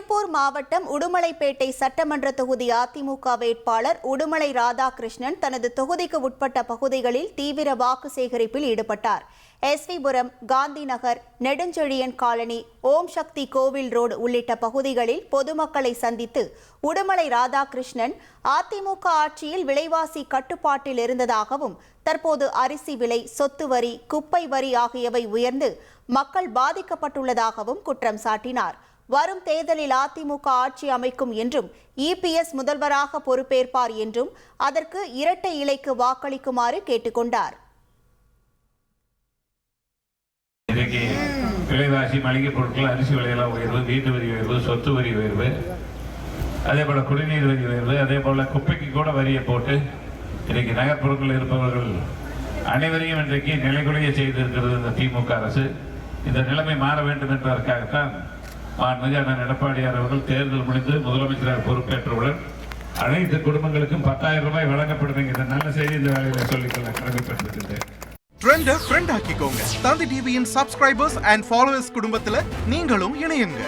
திருப்பூர் மாவட்டம் உடுமலைப்பேட்டை சட்டமன்ற தொகுதி அதிமுக வேட்பாளர் உடுமலை ராதாகிருஷ்ணன் தனது தொகுதிக்கு உட்பட்ட பகுதிகளில் தீவிர வாக்கு சேகரிப்பில் ஈடுபட்டார். எஸ்விபுரம், காந்தி நகர், நெடுஞ்செழியன் காலனி, ஓம் சக்தி கோவில் ரோடு உள்ளிட்ட பகுதிகளில் பொதுமக்களை சந்தித்து உடுமலை ராதாகிருஷ்ணன் அதிமுக ஆட்சியில் விலைவாசி கட்டுப்பாட்டில் இருந்ததாகவும் தற்போது அரிசி விலை, சொத்து வரி, குப்பை வரி ஆகியவை உயர்ந்து மக்கள் பாதிக்கப்பட்டுள்ளதாகவும் குற்றம் சாட்டினார். வரும் தேர்தலில் அதிமுக ஆட்சி அமைக்கும் என்றும் இபிஎஸ் முதல்வராக பொறுப்பேற்பார் என்றும் அதற்கு இரட்டை இலைக்கு வாக்களிக்குமாறு கேட்டுக்கொண்டார். விலைவாசி, மளிகை பொருட்கள், அரிசி விலையெல்லாம் உயர்வு, வீட்டு வரி உயர்வு, சொத்து வரி உயர்வு, அதே போல குடிநீர் வரி உயர்வு, அதே போல குப்பைக்கு கூட வரியை போட்டு இன்றைக்கு நகர்ப்புறங்களில் இருப்பவர்கள் அனைவரையும் இன்றைக்கு நிலைகுலைய செய்திருக்கிறது இந்த திமுக அரசு. இந்த நிலைமை மாற வேண்டும் என்பதற்காகத்தான் மாண்புமிகு அண்ணன் எடப்பாடியார் அவர்கள் தேர்தல் முடிந்து முதலமைச்சராக பொறுப்பேற்றவுடன் அனைத்து குடும்பங்களுக்கும் 10,000 ரூபாய் வழங்கப்படும் என்கிற நல்ல செய்தி இந்த வேலையில சொல்லிக்கொள்ள கடமைப்பட்டிருக்கின்றேன். ட்ரெண்டை ஃப்ரெண்ட் ஆக்கிக்கோங்க. தந்தி டிவியின் சப்ஸ்கிரைபர்ஸ் அண்ட் ஃபாலோவர்ஸ் குடும்பத்துல நீங்களும் இணையுங்க.